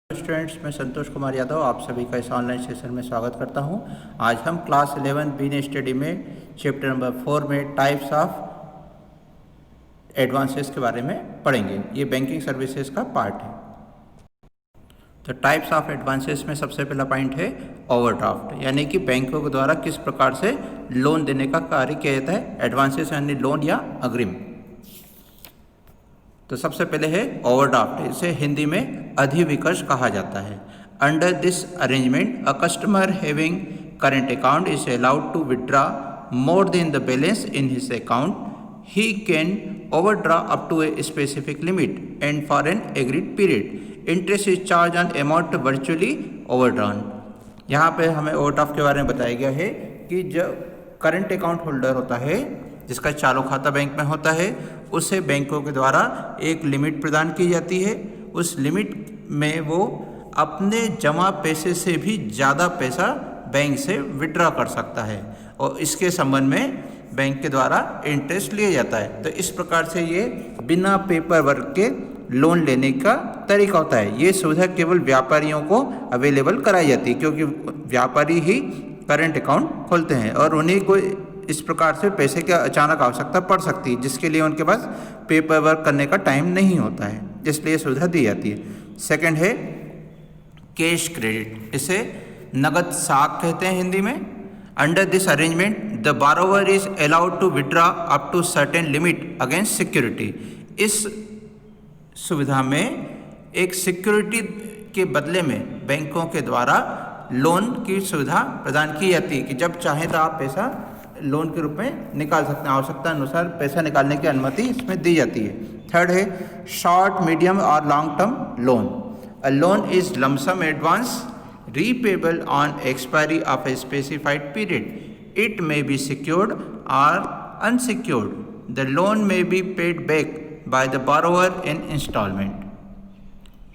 Students, मैं संतोष कुमार यादव आप सभी का इस ऑनलाइन सेशन में स्वागत करता हूं। आज हम क्लास 11 बिजनेस स्टडी में चैप्टर नंबर 4 में टाइप्स ऑफ एडवांसेस के बारे में पढ़ेंगे। ये बैंकिंग सर्विसेज का पार्ट है। तो टाइप्स ऑफ एडवांसेस में सबसे पहला पॉइंट है ओवरड्राफ्ट, यानी कि बैंकों के द्वारा किस प्रकार से लोन देने का कार्य किया जाता है। एडवांसेस यानी लोन या अग्रिम। तो सबसे पहले है ओवरड्राफ्ट, इसे हिंदी में अधिविकर्ष कहा जाता है। Under this arrangement a customer having current account is allowed to withdraw more than the balance in his account. He can overdraw up to a specific limit and for an agreed period. Interest is charge on amount virtually overdrawn. यहाँ पे हमें overdraft के बारे में बताया गया है कि जब करंट अकाउंट होल्डर होता है, जिसका चालू खाता बैंक में होता है, उसे बैंकों के द्वारा एक लिमिट प्रदान की जाती है। उस लिमिट में वो अपने जमा पैसे से भी ज़्यादा पैसा बैंक से विड्रॉ कर सकता है और इसके संबंध में बैंक के द्वारा इंटरेस्ट लिया जाता है। तो इस प्रकार से ये बिना पेपर वर्क के लोन लेने का तरीका होता है। ये सुविधा केवल व्यापारियों को अवेलेबल कराई जाती है, क्योंकि व्यापारी ही करंट अकाउंट खोलते हैं और उन्हीं को इस प्रकार से पैसे की अचानक आवश्यकता पड़ सकती है, जिसके लिए उनके पास पेपर वर्क करने का टाइम नहीं होता है, इसलिए सुविधा दी जाती है। सेकंड है कैश क्रेडिट, इसे नगद साख कहते हैं हिंदी में। Under this arrangement the borrower is allowed to withdraw up to certain limit against security. इस सुविधा में एक सिक्योरिटी के बदले में बैंकों के द्वारा लोन की सुविधा प्रदान की जाती है कि जब चाहे तो आप पैसा लोन के रूप में निकाल सकते हैं। आवश्यकता अनुसार पैसा निकालने की अनुमति इसमें दी जाती है। थर्ड है शॉर्ट, मीडियम और long term loan. A loan is lump sum advance repayable on expiry of a specified period. It may be secured और unsecured. The loan may be paid back by the borrower in installment.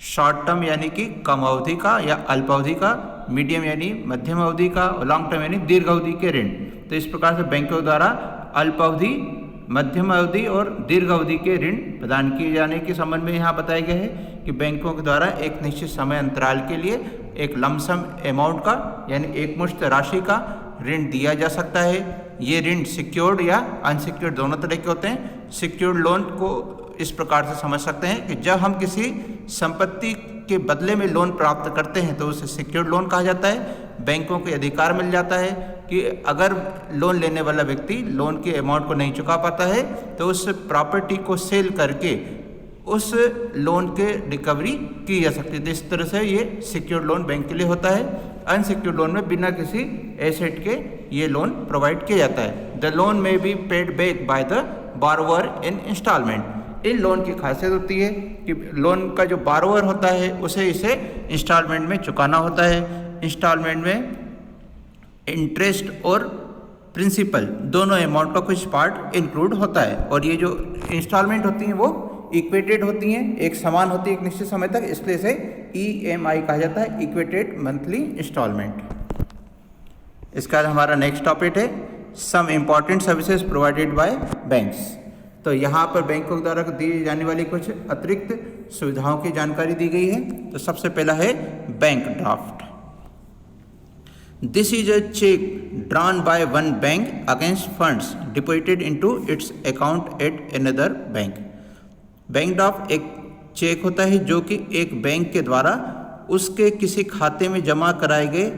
Short term यानी कि कम अवधि का या अल्पावधि का, medium यानी मध्यम अवधि का, और लॉन्ग टर्म यानी दीर्घ अवधि के ऋण। तो इस प्रकार से बैंकों द्वारा अल्पावधि, मध्यम अवधि और दीर्घ अवधि के ऋण प्रदान किए जाने के संबंध में यहाँ बताया गया है कि बैंकों के द्वारा एक निश्चित समय अंतराल के लिए एक लमसम अमाउंट का यानी एक मुश्त राशि का ऋण दिया जा सकता है। ये ऋण सिक्योर्ड या अनसिक्योर्ड दोनों तरह के होते हैं। सिक्योर्ड लोन को इस प्रकार से समझ सकते हैं कि जब हम किसी संपत्ति के बदले में लोन प्राप्त करते हैं तो उसे सिक्योर्ड लोन कहा जाता है। बैंकों को अधिकार मिल जाता है कि अगर लोन लेने वाला व्यक्ति लोन के अमाउंट को नहीं चुका पाता है तो उस प्रॉपर्टी को सेल करके उस लोन के रिकवरी की जा सकती है। तो इस तरह से ये सिक्योर्ड लोन बैंक के लिए होता है। अनसिक्योर्ड लोन में बिना किसी एसेट के ये लोन प्रोवाइड किया जाता है। The loan may be paid back by the borrower in instalment. इन लोन की खासियत होती है कि लोन का जो बोरोवर होता है उसे इसे इंस्टॉलमेंट में चुकाना होता है। इंस्टॉलमेंट में इंटरेस्ट और प्रिंसिपल दोनों अमाउंट का कुछ पार्ट इंक्लूड होता है और ये जो इंस्टॉलमेंट होती हैं वो इक्वेटेड होती हैं, एक समान होती है एक निश्चित समय तक, इसलिए इसे EMI कहा जाता है, इक्वेटेड मंथली इंस्टॉलमेंट। इसका हमारा नेक्स्ट टॉपिक है some important services provided by banks. तो यहाँ पर बैंकों द्वारा दी जाने वाली कुछ अतिरिक्त सुविधाओं की जानकारी दी गई है। तो सबसे पहला है bank draft. This is a check drawn by one bank against funds deposited into its account at another bank. Bank draft एक चेक होता है जो कि एक बैंक के द्वारा उसके किसी खाते में जमा कराए गए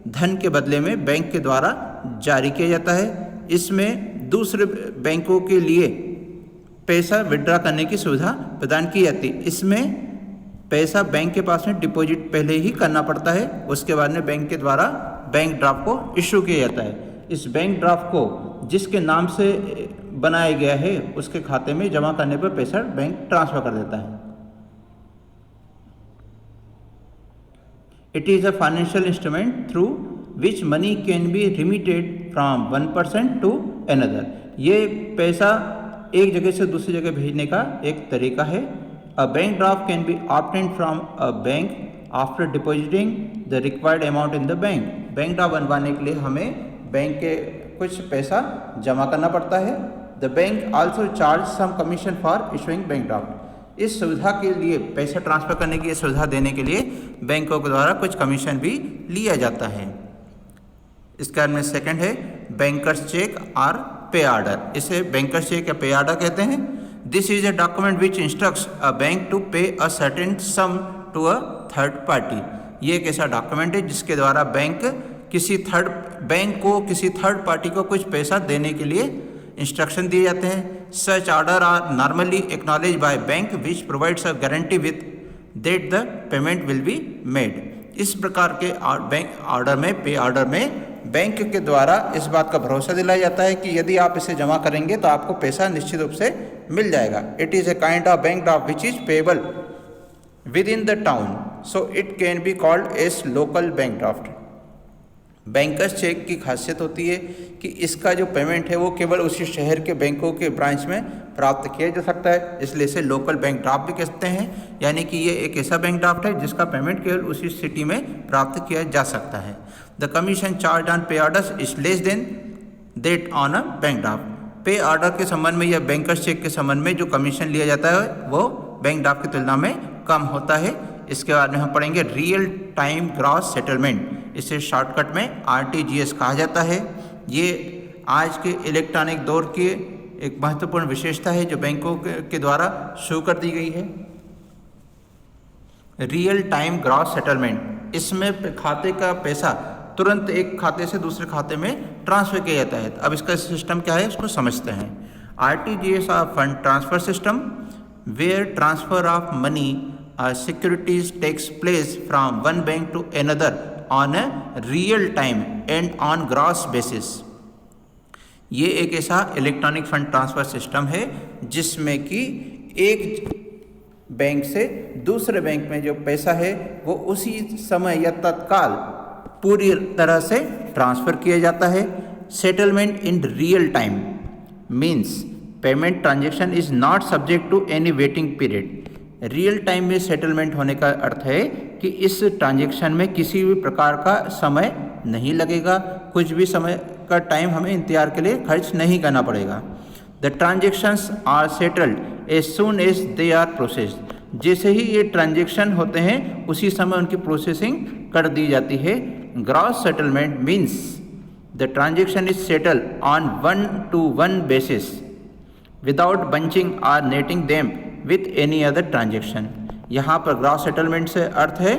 धन के बदले में बैंक के द्वारा जारी किया जाता है। इसमें दूसरे बैंकों के लिए पैसा विड्रॉ करने की सुविधा प्रदान की जाती है। इसमें पैसा बैंक के पास में डिपॉजिट पहले ही करना पड़ता है, उसके बाद में बैंक के द्वारा बैंक ड्राफ्ट को इशू किया जाता है। इस बैंक ड्राफ्ट को जिसके नाम से बनाया गया है उसके खाते में जमा करने पर पैसा बैंक ट्रांसफर कर देता है। It is a financial instrument through which money can be remitted from one person to another. ये पैसा एक जगह से दूसरी जगह भेजने का एक तरीका है। A bank draft can be obtained from a bank after depositing the required amount in the bank. Bank draft बनवाने के लिए हमें बैंक के कुछ पैसा जमा करना पड़ता है। The bank also charge some commission for issuing bank draft. इस सुविधा के लिए, पैसा ट्रांसफ़र करने की सुविधा देने के लिए बैंकों के द्वारा कुछ कमीशन भी लिया जाता है। इसके बाद में सेकंड है बैंकर्स चेक और पे ऑर्डर। इसे बैंकर्स चेक या पे ऑर्डर कहते हैं। This is a document which instructs a bank to pay a certain sum to a third party. ये एक ऐसा डॉक्यूमेंट है जिसके द्वारा बैंक को किसी थर्ड पार्टी को कुछ पैसा देने के लिए इंस्ट्रक्शन दिए जाते हैं। Such order are normally acknowledge by bank which provides a guarantee with that the payment will be made. इस प्रकार के बैंक ऑर्डर में, पे ऑर्डर में बैंक के द्वारा इस बात का भरोसा दिलाया जाता है कि यदि आप इसे जमा करेंगे तो आपको पैसा निश्चित रूप से मिल जाएगा। It is a kind of bank draft which is payable within the town, so it can be called as local bank draft. Bankers cheque की खासियत होती है कि इसका जो पेमेंट है वो केवल उसी शहर के बैंकों के ब्रांच में प्राप्त किया जा सकता है, इसलिए इसे लोकल बैंक ड्राफ्ट भी कहते हैं। यानी कि ये एक ऐसा बैंक ड्राफ्ट है जिसका पेमेंट केवल उसी सिटी में प्राप्त किया जा सकता है। द कमीशन चार्ज ऑन पे orders is less than that on a bank draft. पे ऑर्डर के संबंध में या बैंकर्स चेक के संबंध में जो कमीशन लिया जाता है वो बैंक ड्राफ्ट की तुलना में कम होता है। इसके बाद में हम पढ़ेंगे रियल टाइम ग्रॉस सेटलमेंट। इसे शॉर्टकट में RTGS कहा जाता है। ये आज के इलेक्ट्रॉनिक दौर की एक महत्वपूर्ण विशेषता है जो बैंकों के द्वारा शुरू कर दी गई है। रियल टाइम ग्रॉस सेटलमेंट, इसमें खाते का पैसा तुरंत एक खाते से दूसरे खाते में ट्रांसफर किया जाता है। अब इसका सिस्टम क्या है उसको समझते हैं। RTGS of fund transfer system where transfer of money securities takes place from one bank to another on a real time and on gross basis। ये एक ऐसा इलेक्ट्रॉनिक फंड ट्रांसफर सिस्टम है जिसमें कि एक बैंक से दूसरे बैंक में जो पैसा है वो उसी समय या तत्काल पूरी तरह से ट्रांसफर किया जाता है। Settlement in real time means payment transaction is not subject to any waiting period. Real time में सेटलमेंट होने का अर्थ है कि इस ट्रांजैक्शन में किसी भी प्रकार का समय नहीं लगेगा, कुछ भी समय का टाइम हमें इंतजार के लिए खर्च नहीं करना पड़ेगा। The transactions are settled as soon as they are processed. जैसे ही ये ट्रांजैक्शन होते हैं उसी समय उनकी प्रोसेसिंग कर दी जाती है। Gross settlement means the transaction is settle on 1-to-1 basis without bunching और netting them with any other transaction. यहाँ पर ग्रॉस सेटलमेंट से अर्थ है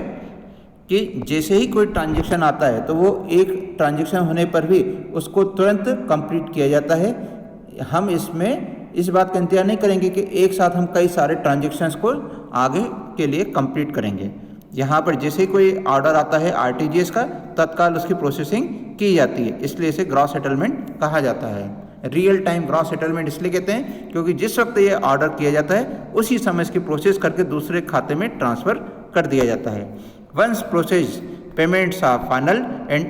कि जैसे ही कोई ट्रांजेक्शन आता है तो वो एक ट्रांजेक्शन होने पर भी उसको तुरंत कंप्लीट किया जाता है। हम इसमें इस बात का इंतजार नहीं करेंगे कि एक साथ हम कई सारे ट्रांजेक्शन्स को आगे के लिए कंप्लीट करेंगे। यहाँ पर जैसे ही कोई ऑर्डर आता है RTGS का, तत्काल उसकी प्रोसेसिंग की जाती है, इसलिए इसे ग्रॉस सेटलमेंट कहा जाता है। रियल टाइम ग्रॉस सेटलमेंट इसलिए कहते हैं क्योंकि जिस वक्त ये ऑर्डर किया जाता है उसी समय इसकी प्रोसेस करके दूसरे खाते में ट्रांसफ़र कर दिया जाता है। Once process payments are final and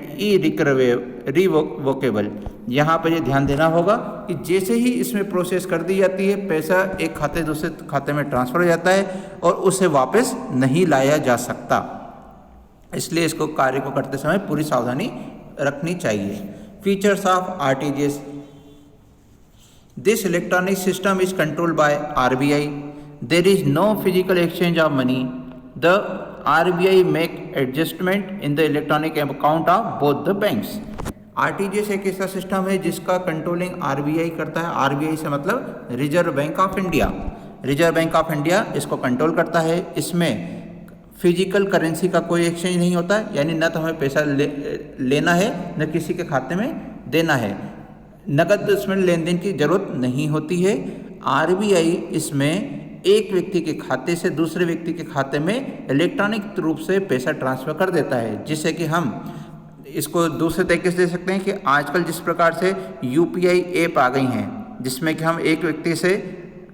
irrevocable. यहाँ पर ये ध्यान देना होगा कि जैसे ही इसमें प्रोसेस कर दी जाती है पैसा एक खाते दूसरे खाते में ट्रांसफ़र हो जाता है और उसे वापस नहीं लाया जा सकता। इसलिए इसको कार्य को करते समय पूरी सावधानी रखनी चाहिए। Features of RTGS। This electronic system is controlled by RBI. There is no physical exchange of money. The RBI make adjustment in the electronic account of both the banks. RTGS एक ऐसा सिस्टम है जिसका controlling RBI करता है। RBI से मतलब reserve bank of India. Reserve bank of India इसको control करता है। इसमें फिजिकल करेंसी का कोई एक्सचेंज नहीं होता है, यानी न तो हमें पैसा लेना है न किसी के खाते में देना है। नकद इसमें लेन देन की जरूरत नहीं होती है। RBI इसमें एक व्यक्ति के खाते से दूसरे व्यक्ति के खाते में इलेक्ट्रॉनिक रूप से पैसा ट्रांसफ़र कर देता है, जिससे कि हम इसको दूसरे तरीके से दे सकते हैं कि आजकल जिस प्रकार से UPI ऐप आ गई हैं जिसमें कि हम एक व्यक्ति से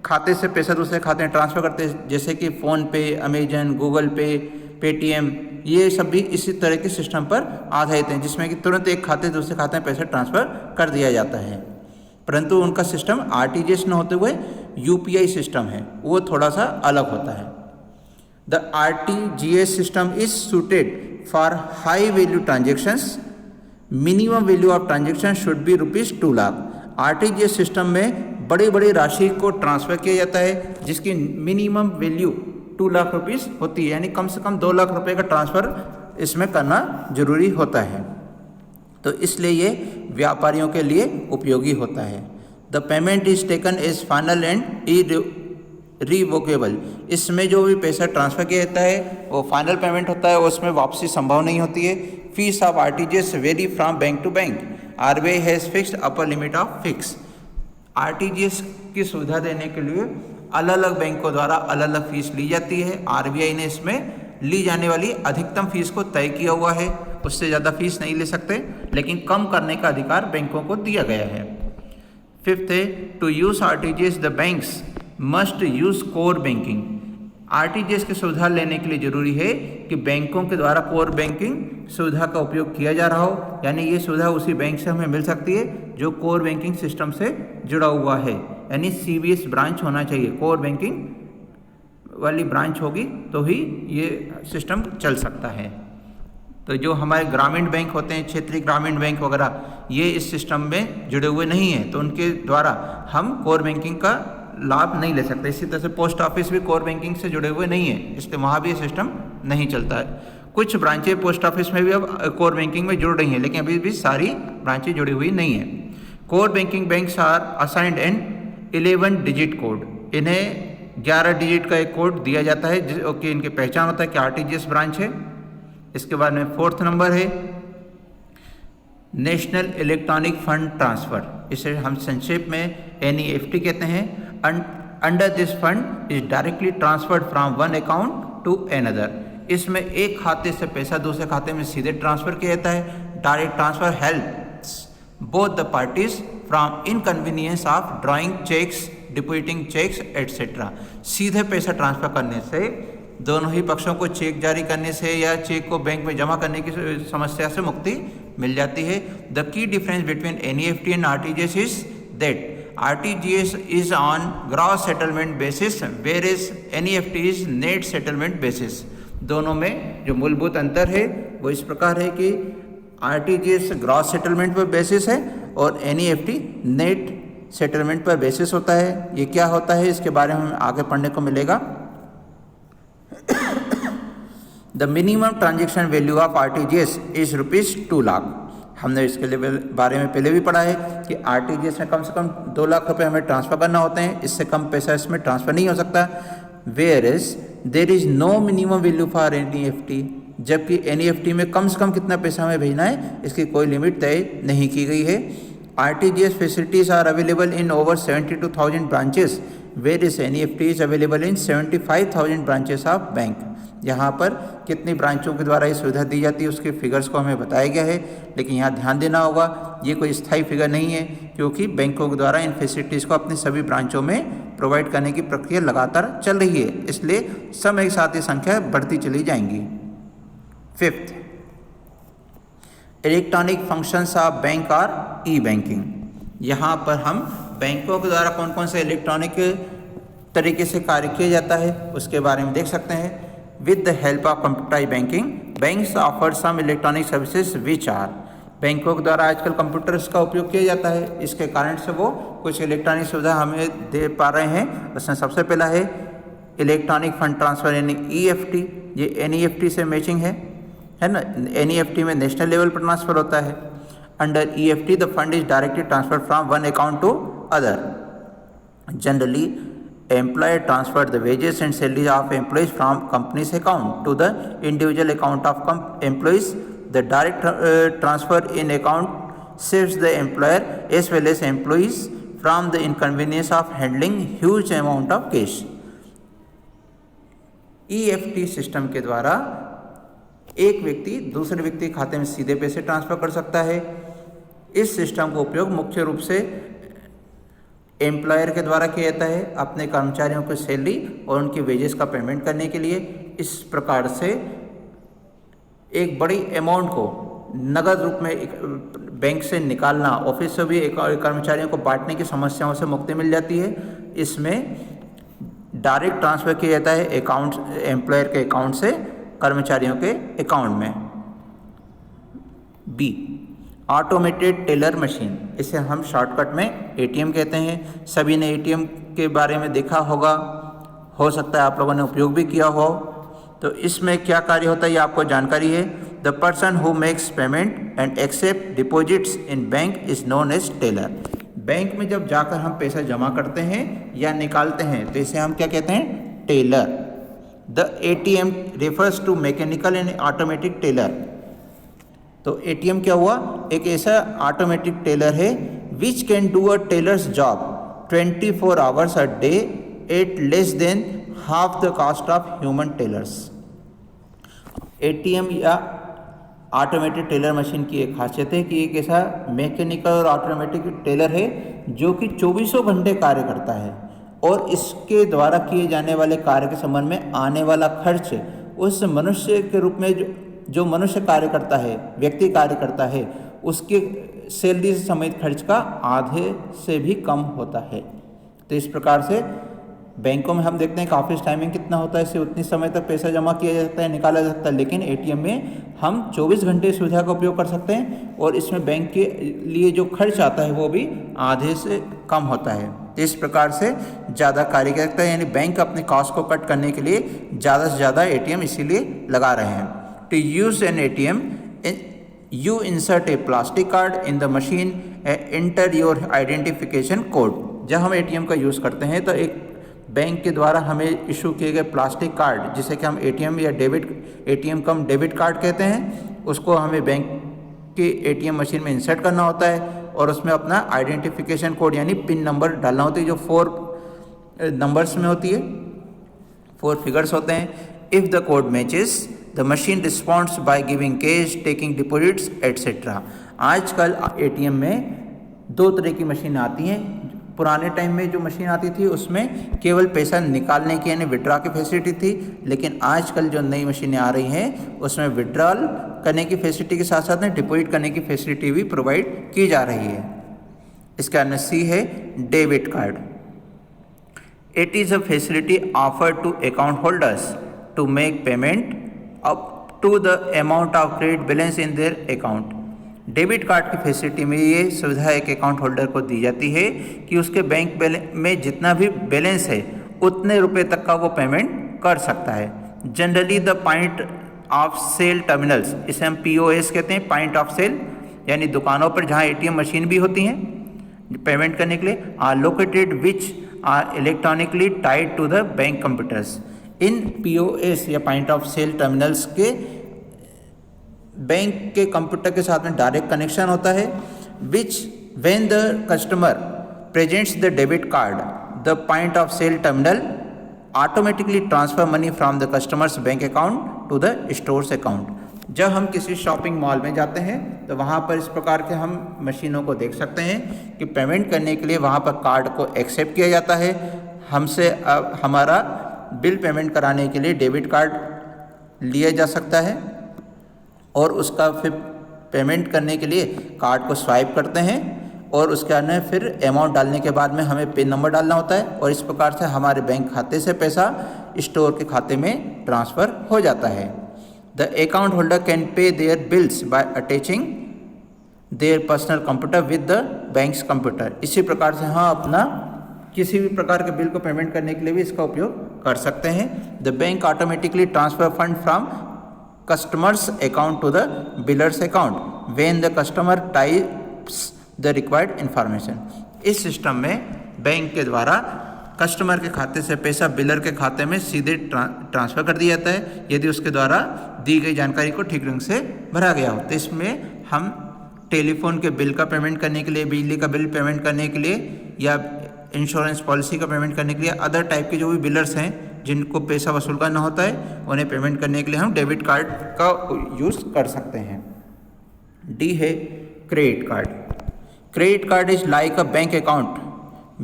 खाते से पैसा दूसरे खाते में ट्रांसफ़र करते हैं, जैसे कि फ़ोनपे, अमेजन, गूगल पे, पेटीएम, ये सब भी इसी तरह के सिस्टम पर आधारित हैं जिसमें कि तुरंत एक खाते से दूसरे खाते में पैसा ट्रांसफ़र कर दिया जाता है। परंतु उनका सिस्टम RTGS न होते हुए UPI सिस्टम है, वो थोड़ा सा अलग होता है। The RTGS system is suited for high value transactions. Minimum value of transaction should be ₹2 lakh. RTGS system में बड़ी बड़ी राशि को ट्रांसफ़र किया जाता है जिसकी मिनिमम वैल्यू 2 लाख रुपीस होती है, यानी कम से कम 2 लाख रुपए का ट्रांसफ़र इसमें करना जरूरी होता है। तो इसलिए ये व्यापारियों के लिए उपयोगी होता है। The payment is taken as final and revocable. इसमें जो भी पैसा ट्रांसफ़र किया जाता है वो फाइनल पेमेंट होता है, उसमें वापसी संभव नहीं होती है। Fees of RTGS vary from bank to bank. RBI has fixed upper limit of fix. RTGS की सुविधा देने के लिए अलग अलग बैंकों द्वारा अलग अलग फीस ली जाती है। आरबीआई ने इसमें ली जाने वाली अधिकतम फीस को तय किया हुआ है, उससे ज़्यादा फीस नहीं ले सकते, लेकिन कम करने का अधिकार बैंकों को दिया गया है। फिफ्थ है, to use RTGS the banks must use core banking. RTGS की सुविधा लेने के लिए जरूरी है कि बैंकों के द्वारा कोर बैंकिंग सुविधा का उपयोग किया जा रहा हो, यानी ये सुविधा उसी बैंक से हमें मिल सकती है जो कोर बैंकिंग सिस्टम से जुड़ा हुआ है, यानी सीबीएस ब्रांच होना चाहिए। कोर बैंकिंग वाली ब्रांच होगी तो ही ये सिस्टम चल सकता है। तो जो हमारे ग्रामीण बैंक होते हैं, क्षेत्रीय ग्रामीण बैंक वगैरह, ये इस सिस्टम में जुड़े हुए नहीं हैं, तो उनके द्वारा हम कोर बैंकिंग का लाभ नहीं ले सकते। इसी तरह से पोस्ट ऑफिस भी कोर बैंकिंग से जुड़े हुए नहीं है, इसलिए वहाँ भी ये सिस्टम नहीं चलता है। कुछ ब्रांचें पोस्ट ऑफिस में भी अब कोर बैंकिंग में जुड़ रही हैं, लेकिन अभी भी सारी ब्रांचें जुड़ी हुई नहीं है। Core banking banks are assigned an 11 digit code. इन्हें 11 डिजिट का एक कोड दिया जाता है जो कि इनकी पहचान होता है कि आरटीजीएस ब्रांच है। इसके बाद में 4th नंबर है नेशनल इलेक्ट्रॉनिक फंड ट्रांसफ़र, इसे हम संक्षेप में NEFT कहते हैं। Under this fund is directly transferred from one account to another. इसमें एक खाते से पैसा दूसरे खाते में सीधे ट्रांसफर किया जाता है। Direct transfer helps both the parties from inconvenience of drawing cheques, depositing cheques etcetera. सीधे पैसा ट्रांसफर करने से दोनों ही पक्षों को चेक जारी करने से या चेक को बैंक में जमा करने की समस्या से मुक्ति मिल जाती है। The key difference between NEFT and RTGS is that RTGS is on gross settlement basis whereas NEFT is net settlement basis. दोनों में जो मूलभूत अंतर है वो इस प्रकार है कि आरटीजीएस ग्रॉस सेटलमेंट पर बेसिस है और NEFT नेट सेटलमेंट पर बेसिस होता है। ये क्या होता है इसके बारे में आगे पढ़ने को मिलेगा। The minimum transaction value of RTGS is ₹2 lakh. हमने इसके बारे में पहले भी पढ़ा है कि आरटीजीएस में कम से कम 2 लाख रुपए हमें ट्रांसफ़र करना होते हैं, इससे कम पैसा इसमें ट्रांसफ़र नहीं हो सकता। Whereas there is no minimum value for NEFT, जबकि NEFT में कम से कम कितना पैसा हमें भेजना है इसकी कोई लिमिट तय नहीं की गई है। RTGS facilities are available in over 72,000 branches whereas NEFT is available in 75,000 branches of bank. यहाँ पर कितनी ब्रांचों के द्वारा ये सुविधा दी जाती है उसके फिगर्स को हमें बताया गया है, लेकिन यहाँ ध्यान देना होगा ये कोई स्थायी फिगर नहीं है, क्योंकि बैंकों के द्वारा इन फैसिलिटीज़ को अपनी सभी ब्रांचों में प्रोवाइड करने की प्रक्रिया लगातार चल रही है, इसलिए समय के साथ ये संख्या बढ़ती चली जाएंगी। 5th, electronic functions of bank और ई बैंकिंग। यहाँ पर हम बैंकों के द्वारा कौन कौन से इलेक्ट्रॉनिक तरीके से कार्य किया जाता है उसके बारे में देख सकते हैं। With the help of computerise banking banks offer some electronic services which are. बैंकों के द्वारा आजकल कंप्यूटर्स का उपयोग किया जाता है, इसके कारण से वो कुछ इलेक्ट्रॉनिक सुविधा हमें दे पा रहे हैं। उसमें सबसे पहला है इलेक्ट्रॉनिक फंड ट्रांसफ़र यानी EFT। ये NEFT से मैचिंग है ना। NEFT में नेशनल लेवल पर ट्रांसफ़र होता है। Under EFT the fund is directly transfer from one account to other. Generally employer transfer the wages and salaries of employees from company's account to the individual account of employees. The direct transfer in account saves the employer as well as employees from the inconvenience of handling huge amount of cash. EFT system के द्वारा एक व्यक्ति दूसरे व्यक्ति के खाते में सीधे पैसे ट्रांसफर कर सकता है। इस सिस्टम का उपयोग मुख्य रूप से एम्प्लॉयर के द्वारा किया जाता है अपने कर्मचारियों को सैलरी और उनकी वेजेस का पेमेंट करने के लिए। इस प्रकार से एक बड़ी अमाउंट को नगद रूप में बैंक से निकालना, ऑफिस से भी कर्मचारियों को बांटने की समस्याओं से मुक्ति मिल जाती है। इसमें डायरेक्ट ट्रांसफ़र किया जाता है अकाउंट एम्प्लॉयर के अकाउंट से कर्मचारियों के अकाउंट में। B, ऑटोमेटेड टेलर मशीन, इसे हम शॉर्टकट में एटीएम कहते हैं। सभी ने एटीएम के बारे में देखा होगा, हो सकता है आप लोगों ने उपयोग भी किया हो। तो इसमें क्या कार्य होता है ये आपको जानकारी है। The person who makes payment and accept deposits in bank is known as teller. Bank में जब जाकर हम पैसा जमा करते हैं या निकालते हैं तो इसे हम क्या कहते हैं? Teller. The ATM refers to mechanical and automatic teller. तो एटीएम क्या हुआ? एक ऐसा ऑटोमेटिक टेलर है which can do a teller's job 24 hours a day at less than half the cost of human tellers. ATM या automated teller machine की एक खासियत है कि एक ऐसा मैकेनिकल और ऑटोमेटिक टेलर है जो कि 24 घंटे कार्य करता है और इसके द्वारा किए जाने वाले कार्य के संबंध में आने वाला खर्च उस मनुष्य के रूप में जो मनुष्य कार्य करता है, व्यक्ति कार्य करता है, उसके सैलरी से समेत खर्च का आधे से भी कम होता है। तो इस प्रकार से बैंकों में हम देखते हैं कि ऑफिस टाइमिंग कितना होता है, इससे उतनी समय तक पैसा जमा किया जा सकता है, निकाला जा सकता है, लेकिन एटीएम में हम 24 घंटे सुविधा का उपयोग कर सकते हैं और इसमें बैंक के लिए जो खर्च आता है वो भी आधे से कम होता है। तो इस प्रकार से ज़्यादा कार्य कर सकता है, यानी बैंक अपने कॉस्ट को कट करने के लिए ज़्यादा से ज़्यादा एटीएम इसीलिए लगा रहे हैं। To use an ATM you insert a plastic card in the machine and enter your identification code। जब हम एटीएम का यूज़ करते हैं तो एक बैंक के द्वारा हमें इशू किए गए प्लास्टिक कार्ड, जिसे कि हम एटीएम या एटीएम कम डेबिट कार्ड कहते हैं, उसको हमें बैंक के एटीएम मशीन में इंसर्ट करना होता है और उसमें अपना आइडेंटिफिकेशन कोड यानी पिन नंबर डालना होता है, जो 4 नंबर्स में होती है, 4 फिगर्स होते हैं। If the code matches the machine responds by giving cash, taking deposits etcetera. आजकल एटीएम में 2 तरह की मशीन आती हैं। पुराने टाइम में जो मशीन आती थी उसमें केवल पैसा निकालने की यानी विड्रॉ की फैसिलिटी थी, लेकिन आजकल जो नई मशीनें आ रही हैं उसमें विड्रॉल करने की फैसिलिटी के साथ साथ में डिपॉजिट करने की फैसिलिटी भी प्रोवाइड की जा रही है। इसका आंसर सी है debit card. It is a facility offered to account holders to make payment up to the amount of credit balance in their account. Debit card की फैसिलिटी में ये सुविधा एक अकाउंट होल्डर को दी जाती है कि उसके बैंक में जितना भी बैलेंस है उतने रुपए तक का वो पेमेंट कर सकता है। Generally the point of sale terminals, इसे हम POS कहते हैं, पॉइंट ऑफ सेल, यानी दुकानों पर जहाँ ATM मशीन भी होती हैं पेमेंट करने के लिए, are located which are electronically tied to the bank computers. In POS या पॉइंट ऑफ सेल टर्मिनल्स के बैंक के कंप्यूटर के साथ में डायरेक्ट कनेक्शन होता है, which when the customer presents the debit card the point of sale terminal automatically transfer money from the customer's bank account to the store's account. जब हम किसी शॉपिंग मॉल में जाते हैं तो वहाँ पर इस प्रकार के हम मशीनों को देख सकते हैं कि पेमेंट करने के लिए वहाँ पर कार्ड को एक्सेप्ट किया जाता है। हमसे हमारा बिल पेमेंट कराने के लिए डेबिट कार्ड लिया जा सकता है और उसका फिर पेमेंट करने के लिए कार्ड को स्वाइप करते हैं और उसके अंदर फिर अमाउंट डालने के बाद में हमें पिन नंबर डालना होता है और इस प्रकार से हमारे बैंक खाते से पैसा स्टोर के खाते में ट्रांसफ़र हो जाता है। The account holder can pay their bills by attaching their personal computer with the bank's computer. इसी प्रकार से हाँ अपना किसी भी प्रकार के बिल को पेमेंट करने के लिए भी इसका उपयोग कर सकते हैं। The bank automatically transfer fund from customer's account to the biller's account when the customer types the required information. इस सिस्टम में बैंक के द्वारा कस्टमर के खाते से पैसा बिलर के खाते में सीधे ट्रांसफ़र कर दिया जाता है यदि उसके द्वारा दी गई जानकारी को ठीक ढंग से भरा गया हो। तो इसमें हम टेलीफोन के बिल का पेमेंट करने के लिए, बिजली का बिल पेमेंट करने के लिए या इंश्योरेंस पॉलिसी का पेमेंट करने के लिए अदर टाइप के जो भी बिलर्स हैं जिनको पैसा वसूल करना होता है उन्हें पेमेंट करने के लिए हम डेबिट कार्ड का यूज़ कर सकते हैं। डी है credit card. Credit card is like a bank account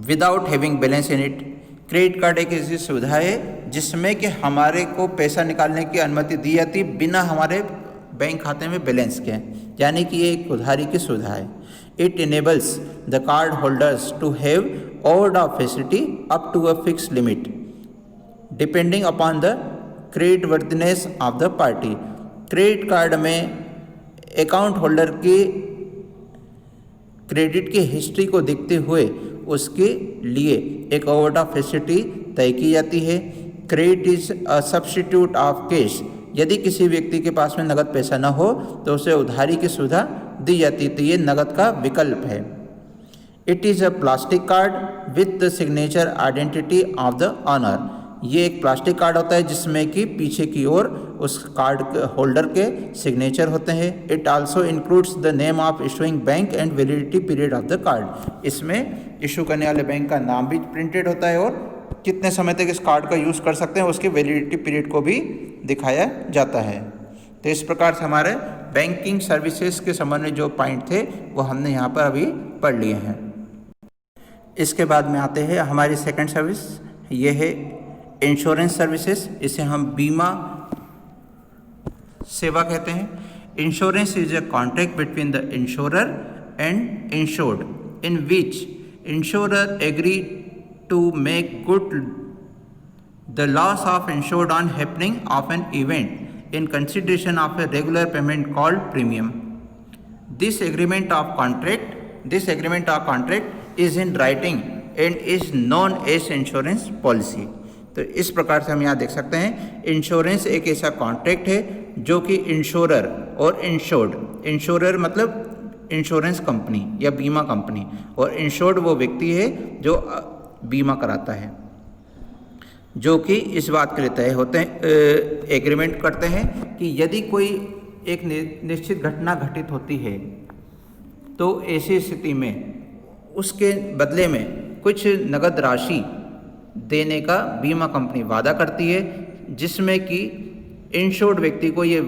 without having balance in it. Credit card एक ऐसी सुविधा है जिसमें कि हमारे को पैसा निकालने की अनुमति दी जाती है बिना हमारे बैंक खाते में बैलेंस के, यानी कि ये एक उधारी की सुविधा है। It enables the card holders to have overdraft facility up to a fix limit depending upon the credit worthiness of the party. Credit card में अकाउंट होल्डर की क्रेडिट की हिस्ट्री को देखते हुए उसके लिए एक ओवरड्राफ्ट फैसिलिटी तय की जाती है। Credit is a substitute of cash. यदि किसी व्यक्ति के पास में नगद पैसा न हो तो उसे उधारी की सुविधा दी जाती है, तो ये नगद का विकल्प है। It is a plastic card with the signature identity of the owner. ये एक प्लास्टिक कार्ड होता है जिसमें कि पीछे की ओर उस कार्ड होल्डर के सिग्नेचर होते हैं। It also includes the name of issuing bank and validity period of the card. इसमें इशू करने वाले बैंक का नाम भी प्रिंटेड होता है और कितने समय तक इस कार्ड का यूज़ कर सकते हैं उसके वैलिडिटी पीरियड को भी दिखाया जाता है। तो इस प्रकार से हमारे बैंकिंग सर्विसेज के संबंध में जो पॉइंट थे वो हमने यहाँ पर अभी पढ़ लिए हैं। इसके बाद में आते हैं हमारी सेकंड सर्विस, ये है इंश्योरेंस सर्विसेज। इसे हम बीमा सेवा कहते हैं। Insurance is a contract between the insurer and insured in which insurer agree to make good the loss of insured on happening of an event in consideration of a regular payment called premium. This agreement of contract is in writing and is known as insurance policy. तो इस प्रकार से हम यहाँ देख सकते हैं insurance एक ऐसा कॉन्ट्रैक्ट है जो कि इंश्योरर और इंश्योर्ड, इंश्योरर मतलब इंश्योरेंस कंपनी या बीमा कंपनी, और इंश्योर्ड वो व्यक्ति है जो बीमा कराता है, जो कि इस बात के लिए तय होते हैं, एग्रीमेंट करते हैं कि यदि कोई एक निश्चित घटना घटित होती है तो ऐसी स्थिति में उसके बदले में कुछ नगद राशि देने का बीमा कंपनी वादा करती है, जिसमें कि इंश्योर्ड व्यक्ति को ये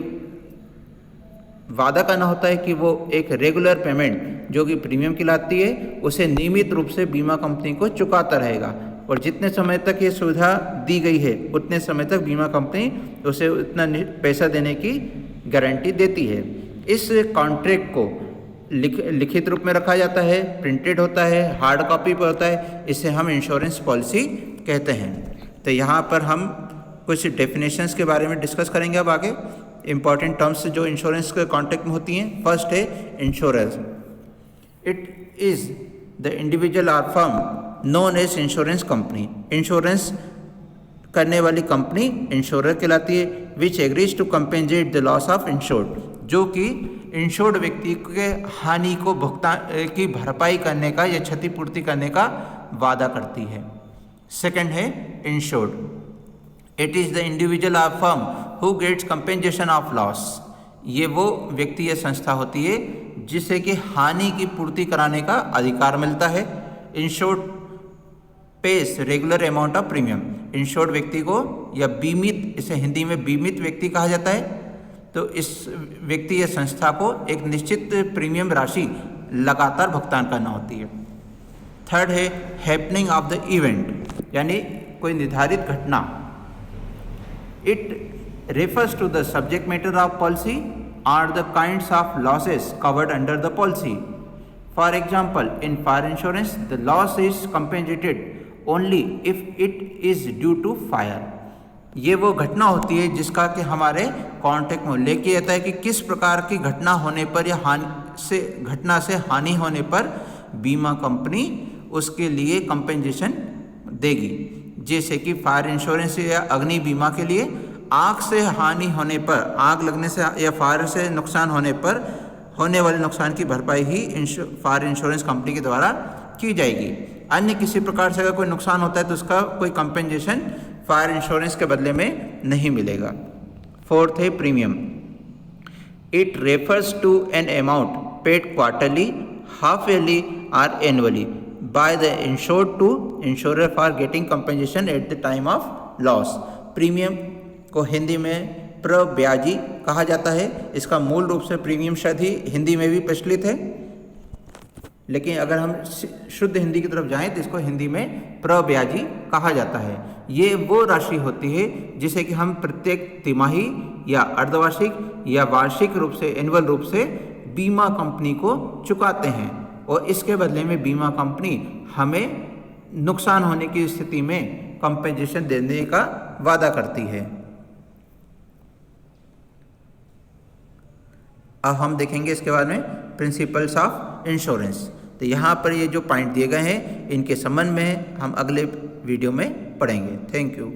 वादा करना होता है कि वो एक रेगुलर पेमेंट जो कि प्रीमियम कहलाती है उसे नियमित रूप से बीमा कंपनी को चुकाता रहेगा, और जितने समय तक ये सुविधा दी गई है उतने समय तक बीमा कंपनी उसे उतना पैसा देने की गारंटी देती है। इस कॉन्ट्रैक्ट को लिखित रूप में रखा जाता है, प्रिंटेड होता है, हार्ड कॉपी पर होता है, इसे हम इंश्योरेंस पॉलिसी कहते हैं। तो यहाँ पर हम कुछ डेफिनेशंस के बारे में डिस्कस करेंगे अब आगे। इंपॉर्टेंट टर्म्स जो इंश्योरेंस के कॉन्ट्रैक्ट में होती हैं, फर्स्ट है insurance. It is the individual or firm known as insurance company. Insurance करने वाली कंपनी इंश्योरर कहलाती है, which agrees to compensate the loss of insured, जो कि इंश्योर्ड व्यक्ति के हानि को भुगतान की भरपाई करने का या क्षतिपूर्ति करने का वादा करती है। सेकंड है insured. It is the individual और firm who gets compensation of loss. ये वो व्यक्ति या संस्था होती है जिसे कि हानि की पूर्ति कराने का अधिकार मिलता है। Insured pays regular amount of premium. Insured व्यक्ति को या बीमित, इसे हिंदी में बीमित व्यक्ति कहा जाता है, तो इस व्यक्ति या संस्था को एक निश्चित प्रीमियम राशि लगातार भुगतान करना होती है। थर्ड है हैपनिंग ऑफ द इवेंट, यानी कोई निर्धारित घटना। It refers to the subject matter of policy are the kinds of losses covered under the policy. For example, in fire insurance the loss is compensated only if it is due to fire. ये वो घटना होती है जिसका कि हमारे contract में उल्लेख किया जाता है कि किस प्रकार की घटना होने पर या घटना से हानि होने पर बीमा कंपनी उसके लिए कंपेंसेशन देगी। जैसे कि फायर इंश्योरेंस या अग्नि बीमा के लिए आग से हानि होने पर, आग लगने से या फायर से नुकसान होने पर होने वाले नुकसान की भरपाई ही फायर इंश्योरेंस कंपनी के द्वारा की जाएगी। अन्य किसी प्रकार से अगर कोई नुकसान होता है तो उसका कोई कंपेंसेशन फायर इंश्योरेंस के बदले में नहीं मिलेगा। फोर्थ है premium. It refers to an amount paid quarterly, half yearly और annually by the insured to insurer for getting compensation at the time of loss. Premium को हिंदी में प्रब्याजी कहा जाता है। इसका मूल रूप से प्रीमियम शब्द ही हिंदी में भी प्रचलित है, लेकिन अगर हम शुद्ध हिंदी की तरफ जाएं तो इसको हिंदी में प्रब्याजी कहा जाता है। ये वो राशि होती है जिसे कि हम प्रत्येक तिमाही या अर्धवार्षिक या वार्षिक रूप से, एनुअल रूप से बीमा कंपनी को चुकाते हैं, और इसके बदले में बीमा कंपनी हमें नुकसान होने की स्थिति में कंपेंसेशन देने का वादा करती है। अब हम देखेंगे इसके बारे में प्रिंसिपल्स ऑफ इंश्योरेंस। तो यहाँ पर ये जो पॉइंट दिए गए हैं इनके संबंध में हम अगले वीडियो में पढ़ेंगे। Thank you.